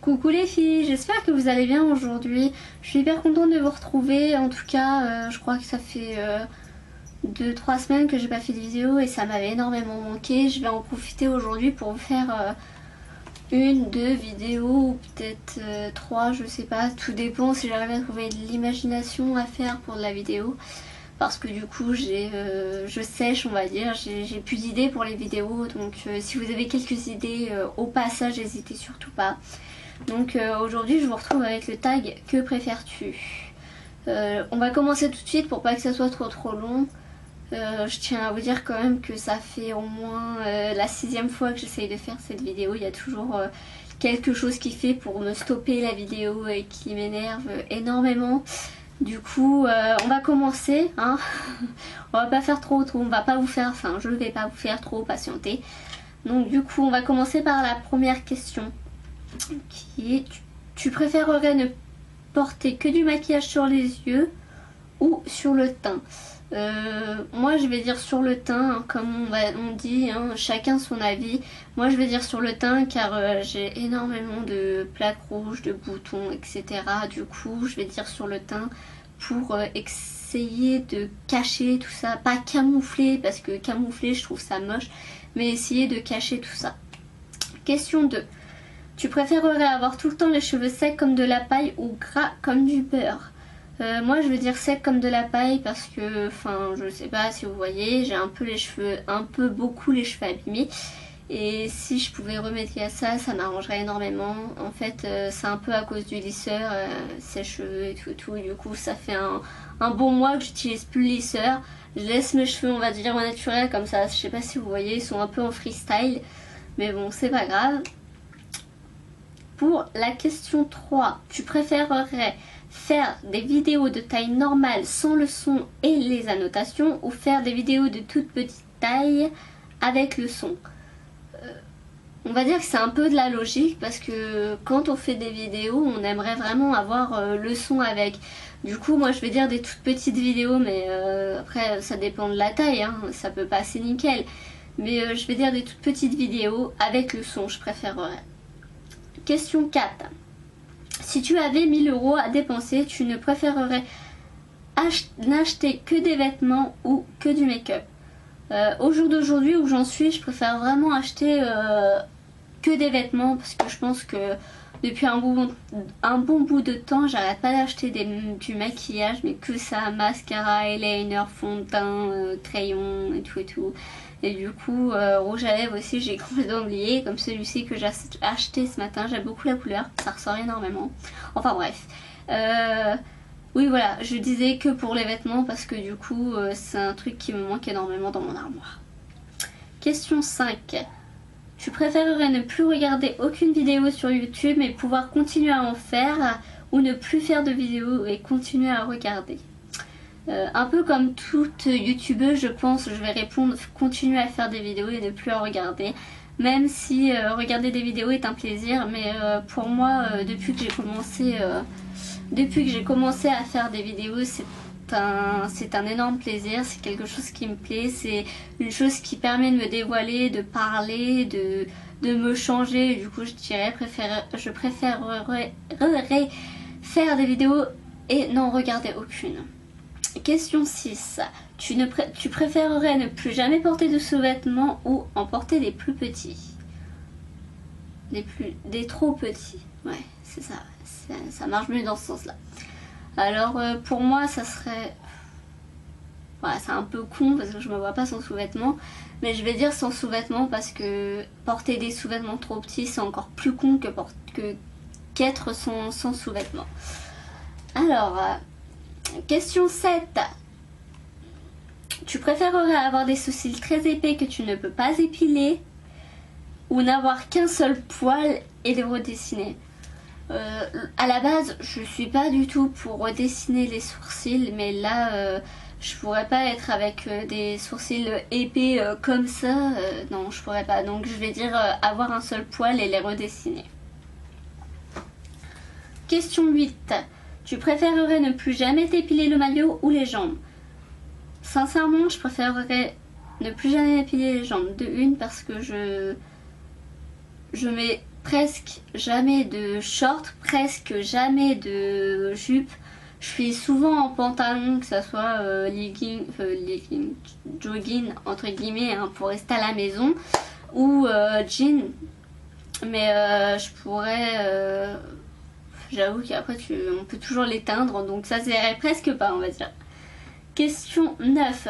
Coucou les filles, j'espère que vous allez bien aujourd'hui. Je suis hyper contente de vous retrouver. En tout cas, je crois que ça fait 2-3 semaines que j'ai pas fait de vidéo et ça m'avait énormément manqué. Je vais en profiter aujourd'hui pour vous faire une, deux vidéos ou peut-être 3, je sais pas. Tout dépend si j'arrive à trouver de l'imagination à faire pour de la vidéo. Parce que du coup je sèche, on va dire, j'ai plus d'idées pour les vidéos. Donc si vous avez quelques idées au passage, n'hésitez surtout pas. Donc aujourd'hui je vous retrouve avec le tag que préfères-tu. On va commencer tout de suite pour pas que ça soit trop long. Je tiens à vous dire quand même que ça fait au moins la 6e fois que j'essaye de faire cette vidéo. Il y a toujours quelque chose qui fait pour me stopper la vidéo et qui m'énerve énormément. Du coup on va commencer, hein. On va pas faire trop, on va pas vous faire, enfin je vais pas vous faire trop patienter. Donc du coup on va commencer par la première question qui est: tu préférerais ne porter que du maquillage sur les yeux ou sur le teint? Moi je vais dire sur le teint, hein, comme on dit, hein, chacun son avis. Moi je vais dire sur le teint car j'ai énormément de plaques rouges, de boutons, etc. Du coup je vais dire sur le teint pour essayer de cacher tout ça. Pas camoufler, parce que camoufler je trouve ça moche, mais essayer de cacher tout ça. Question 2. Tu préférerais avoir tout le temps les cheveux secs comme de la paille ou gras comme du beurre? Moi je veux dire sec comme de la paille parce que, enfin je sais pas si vous voyez, j'ai un peu les cheveux, beaucoup les cheveux abîmés. Et si je pouvais remédier à ça, ça m'arrangerait énormément. En fait c'est un peu à cause du lisseur, sèche-cheveux et tout. Du coup ça fait un bon mois que j'utilise plus le lisseur. Je laisse mes cheveux, on va dire, au naturel comme ça. Je sais pas si vous voyez, ils sont un peu en freestyle. Mais bon, c'est pas grave. Pour la question 3, tu préférerais faire des vidéos de taille normale sans le son et les annotations ou faire des vidéos de toute petite taille avec le son? On va dire que c'est un peu de la logique parce que quand on fait des vidéos, on aimerait vraiment avoir le son avec. Du coup, moi je vais dire des toutes petites vidéos, mais après ça dépend de la taille, hein, ça peut passer nickel. Mais je vais dire des toutes petites vidéos avec le son, je préférerais. Question 4. Si tu avais 1000 € à dépenser, tu ne préférerais n'acheter que des vêtements ou que du make-up? Au jour d'aujourd'hui où j'en suis, je préfère vraiment acheter que des vêtements parce que je pense que depuis un bon bout de temps, j'arrête pas d'acheter du maquillage, mais que ça, mascara, eyeliner, fond de teint, crayon et tout. Et du coup, rouge à lèvres aussi, j'ai complètement oublié, comme celui-ci que j'ai acheté ce matin. J'aime beaucoup la couleur, ça ressort énormément. Enfin bref. Oui voilà, je disais que pour les vêtements parce que du coup, c'est un truc qui me manque énormément dans mon armoire. Question 5. Tu préférerais ne plus regarder aucune vidéo sur YouTube mais pouvoir continuer à en faire, ou ne plus faire de vidéos et continuer à regarder? Un peu comme toute youtubeuse, je pense, je vais répondre continuer à faire des vidéos et ne plus en regarder. Même si regarder des vidéos est un plaisir, mais pour moi, depuis que j'ai commencé à faire des vidéos, c'est un énorme plaisir, c'est quelque chose qui me plaît, c'est une chose qui permet de me dévoiler, de parler, de me changer. Du coup je dirais je préférerais faire des vidéos et n'en regarder aucune. Question 6. Tu préférerais ne plus jamais porter de sous-vêtements ou en porter des plus petits? Des trop petits, ouais c'est ça, ça marche mieux dans ce sens là. Alors pour moi ça serait, voilà, c'est un peu con parce que je me vois pas sans sous-vêtements, mais je vais dire sans sous-vêtements parce que porter des sous-vêtements trop petits c'est encore plus con qu'être sans sous-vêtements. Alors question 7. Tu préférerais avoir des sourcils très épais que tu ne peux pas épiler ou n'avoir qu'un seul poil et les redessiner? À la base je suis pas du tout pour redessiner les sourcils, mais là je pourrais pas être avec des sourcils épais comme ça, non je pourrais pas, donc je vais dire avoir un seul poil et les redessiner. Question 8. Tu préférerais ne plus jamais t'épiler le maillot ou les jambes? Sincèrement je préférerais ne plus jamais épiler les jambes. De une parce que je mets presque jamais de short, presque jamais de jupe. Je suis souvent en pantalon, que ça soit legging, jogging entre guillemets hein, pour rester à la maison, ou jean. Mais je pourrais, j'avoue qu'après on peut toujours l'éteindre, donc ça serait presque pas on va dire. Question 9.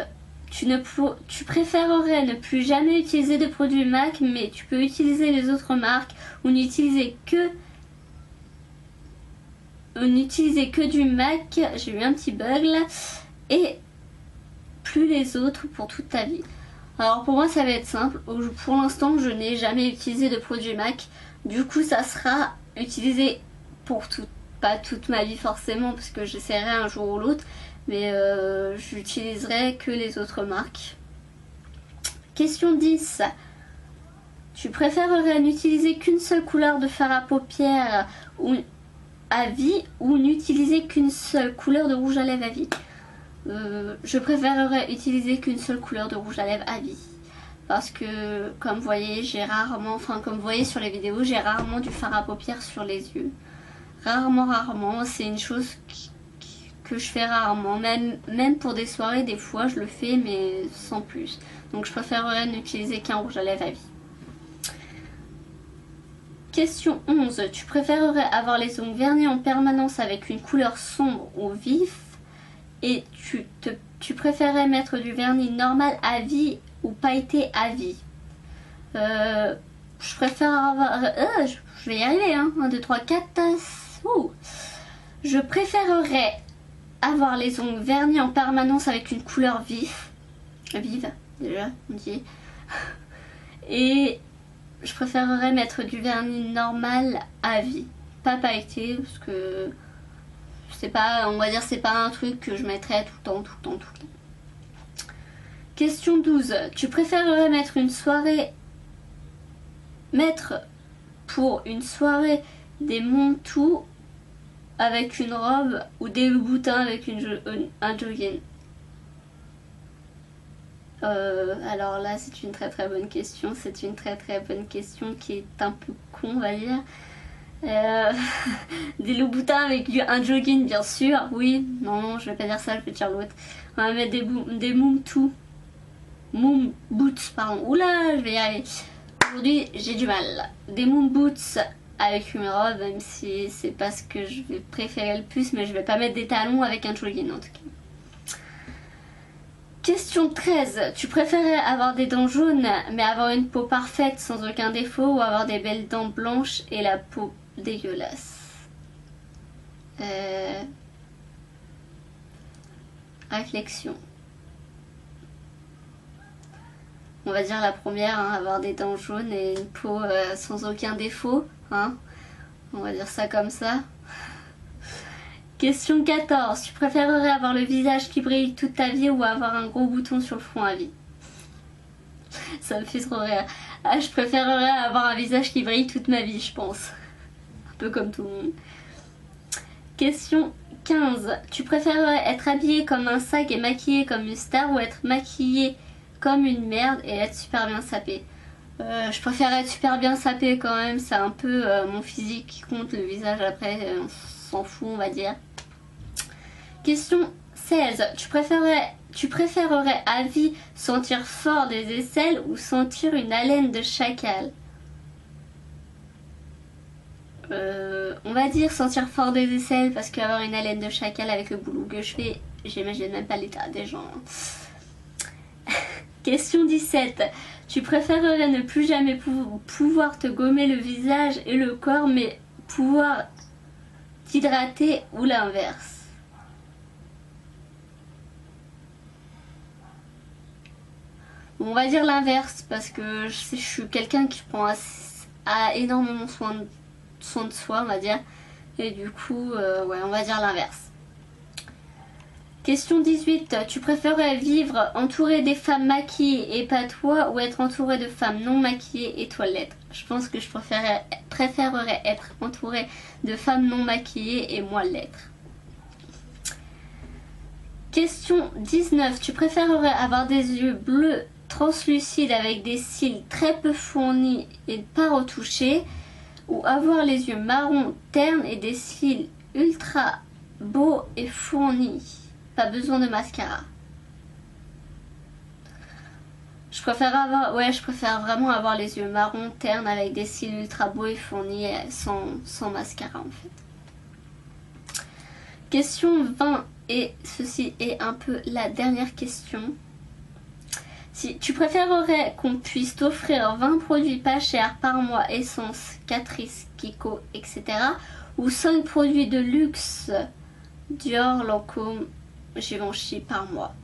Tu préférerais ne plus jamais utiliser de produits MAC, mais tu peux utiliser les autres marques ou n'utiliser que du MAC, j'ai eu un petit bug là, et plus les autres pour toute ta vie. Alors pour moi ça va être simple, pour l'instant je n'ai jamais utilisé de produits MAC, du coup ça sera utilisé pour pas toute ma vie forcément parce que j'essaierai un jour ou l'autre, mais j'utiliserai que les autres marques. Question 10. Tu préférerais n'utiliser qu'une seule couleur de fard à paupières à vie ou n'utiliser qu'une seule couleur de rouge à lèvres à vie? Je préférerais utiliser qu'une seule couleur de rouge à lèvres à vie. Parce que comme vous voyez, comme vous voyez sur les vidéos, j'ai rarement du fard à paupières sur les yeux. Rarement, c'est une chose que je fais rarement. Même pour des soirées, des fois je le fais, mais sans plus. Donc je préférerais n'utiliser qu'un rouge à lèvres à vie. Question 11. Tu préférerais avoir les ongles vernis en permanence avec une couleur sombre ou vif et tu préférerais mettre du vernis normal à vie ou pailleté à vie? Je préfère avoir... je vais y arriver, hein. 1, 2, 3, 4... Je préférerais avoir les ongles vernis en permanence avec une couleur vive, déjà, on dit. Et je préférerais mettre du vernis normal à vie, pas pailleté, parce que c'est pas, on va dire, c'est pas un truc que je mettrais tout le temps. Question 12. Tu préférerais mettre pour une soirée des montous avec une robe ou des boutins avec un jogging? Alors là c'est une très bonne question. C'est une très bonne question qui est un peu con on va dire. Des loups-boutins avec un jogging bien sûr. Oui, non je vais pas dire ça, je vais dire l'autre. On va mettre des moon boots pardon. Oula je vais y arriver. Aujourd'hui j'ai du mal. Des moon boots avec une robe, même si c'est pas ce que je vais préférer le plus, mais je vais pas mettre des talons avec un jogging en tout cas. Question 13. Tu préférais avoir des dents jaunes mais avoir une peau parfaite sans aucun défaut ou avoir des belles dents blanches et la peau dégueulasse? Réflexion. On va dire la première, hein, avoir des dents jaunes et une peau sans aucun défaut. Hein, on va dire ça comme ça. Question 14. Tu préférerais avoir le visage qui brille toute ta vie ou avoir un gros bouton sur le front à vie? Ça me fait trop rire. Ah, je préférerais avoir un visage qui brille toute ma vie, je pense. Un peu comme tout le monde. Question 15. Tu préférerais être habillée comme un sac et maquillée comme une star ou être maquillée comme une merde et être super bien sapée? Je préfère être super bien sapée quand même, c'est un peu mon physique qui compte, le visage après on s'en fout on va dire. Question 16. Tu préférerais à vie sentir fort des aisselles ou sentir une haleine de chacal? On va dire sentir fort des aisselles parce qu'avoir une haleine de chacal avec le boulot que je fais, j'imagine même pas l'état des gens. Question 17. Tu préférerais ne plus jamais pouvoir te gommer le visage et le corps mais pouvoir t'hydrater ou l'inverse? On va dire l'inverse parce que je suis quelqu'un qui prend énormément soin de soi on va dire. Et du coup, ouais on va dire l'inverse. Question 18. Tu préférerais vivre entouré des femmes maquillées et pas toi ou être entouré de femmes non maquillées et toi l'être? Je pense que je préférerais être entouré de femmes non maquillées et moi l'être. Question 19. Tu préférerais avoir des yeux bleus translucides avec des cils très peu fournis et pas retouchés ou avoir les yeux marrons ternes et des cils ultra beaux et fournis. Pas besoin de mascara. Je préfère vraiment avoir les yeux marrons ternes avec des cils ultra beaux et fournis sans mascara en fait. Question 20, et ceci est un peu la dernière question. Si tu préférerais qu'on puisse t'offrir 20 produits pas chers par mois, Essence, Catrice, Kiko, etc. ou 5 produits de luxe, Dior, Lancôme, Givenchy par mois.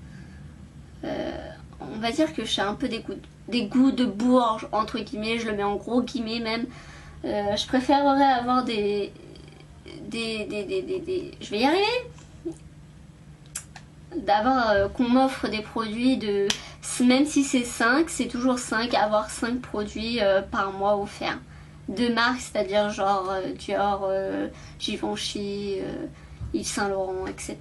On va dire que j'ai un peu des goûts de bourge, entre guillemets, je le mets en gros guillemets même. Je préférerais avoir je vais y arriver. D'avoir qu'on m'offre des produits de, même si c'est 5, c'est toujours 5, avoir 5 produits par mois offerts de marque, c'est-à-dire genre Dior, Givenchy, Yves Saint Laurent, etc.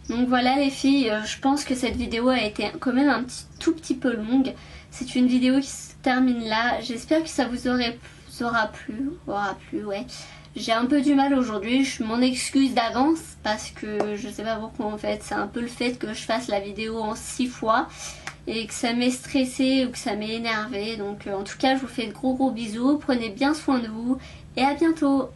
Donc voilà les filles, je pense que cette vidéo a été quand même tout petit peu longue. C'est une vidéo qui se termine là. J'espère que ça vous aura plu, ouais. J'ai un peu du mal aujourd'hui, je m'en excuse d'avance parce que je sais pas pourquoi en fait. C'est un peu le fait que je fasse la vidéo en 6 fois et que ça m'ait stressé ou que ça m'ait énervé. Donc en tout cas je vous fais de gros bisous, prenez bien soin de vous et à bientôt.